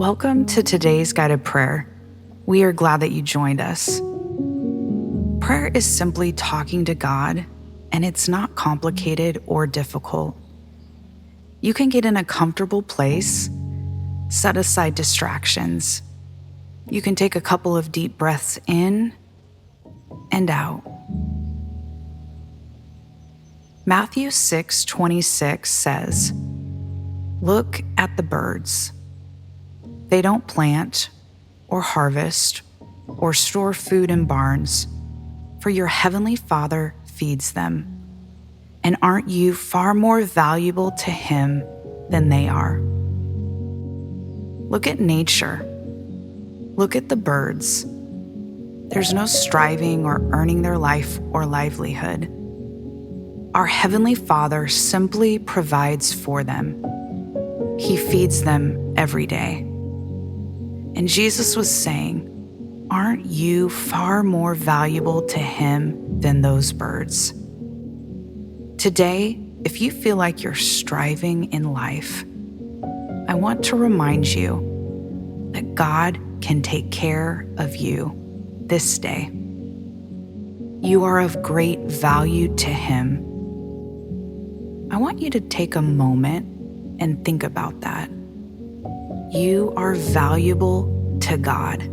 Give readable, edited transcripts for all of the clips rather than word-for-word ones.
Welcome to today's guided prayer. We are glad that you joined us. Prayer is simply talking to God, and it's not complicated or difficult. You can get in a comfortable place, set aside distractions. You can take a couple of deep breaths in and out. Matthew 6:26 says, "Look at the birds. They don't plant or harvest or store food in barns, for your heavenly Father feeds them. And aren't you far more valuable to Him than they are?" Look at nature. Look at the birds. There's no striving or earning their life or livelihood. Our Heavenly Father simply provides for them. He feeds them every day. And Jesus was saying, aren't you far more valuable to Him than those birds? Today, if you feel like you're striving in life, I want to remind you that God can take care of you this day. You are of great value to Him. I want you to take a moment and think about that. You are valuable to God.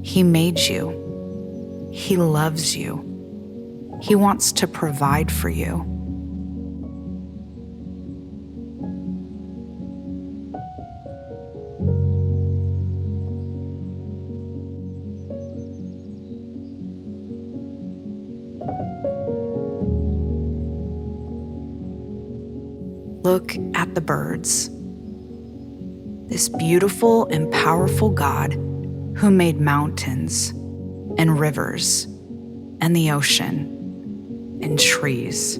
He made you. He loves you. He wants to provide for you. Look at the birds. This beautiful and powerful God who made mountains and rivers and the ocean and trees,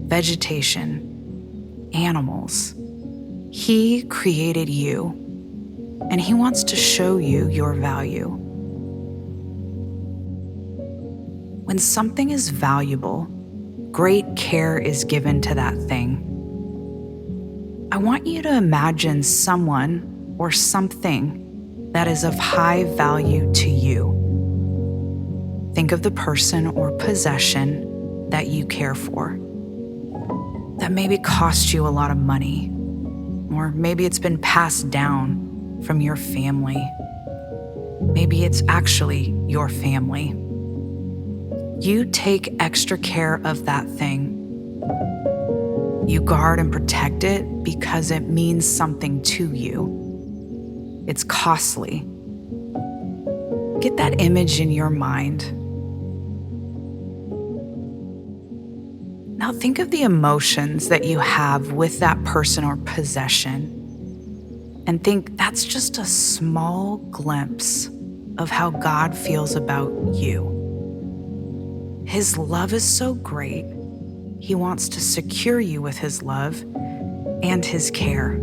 vegetation, animals. He created you, and He wants to show you your value. When something is valuable, great care is given to that thing. I want you to imagine someone or something that is of high value to you. Think of the person or possession that you care for, that maybe cost you a lot of money, or maybe it's been passed down from your family. Maybe it's actually your family. You take extra care of that thing. You guard and protect it because it means something to you. It's costly. Get that image in your mind. Now think of the emotions that you have with that person or possession, and think that's just a small glimpse of how God feels about you. His love is so great. He wants to secure you with His love and His care.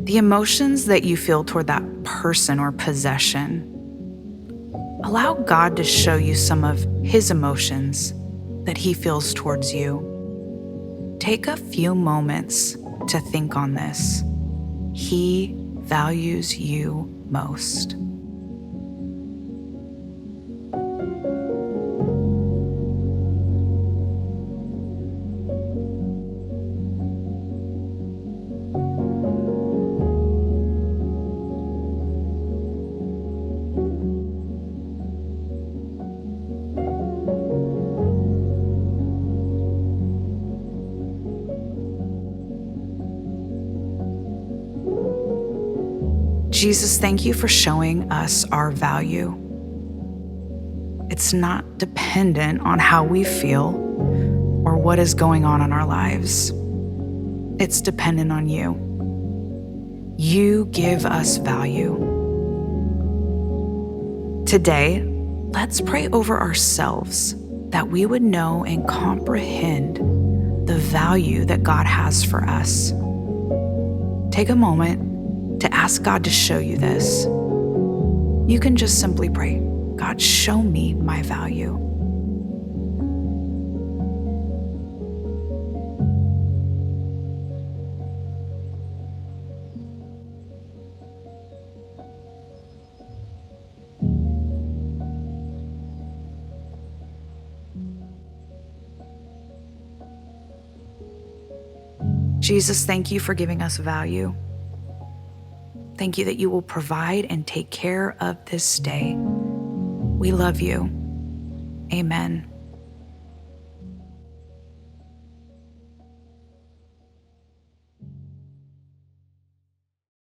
The emotions that you feel toward that person or possession, allow God to show you some of His emotions that He feels towards you. Take a few moments to think on this. He values you most. Jesus, thank you for showing us our value. It's not dependent on how we feel or what is going on in our lives. It's dependent on you. You give us value. Today, let's pray over ourselves that we would know and comprehend the value that God has for us. Take a moment to ask God to show you this. You can just simply pray, God, show me my value. Jesus, thank you for giving us value. Thank you that you will provide and take care of this day. We love you. Amen.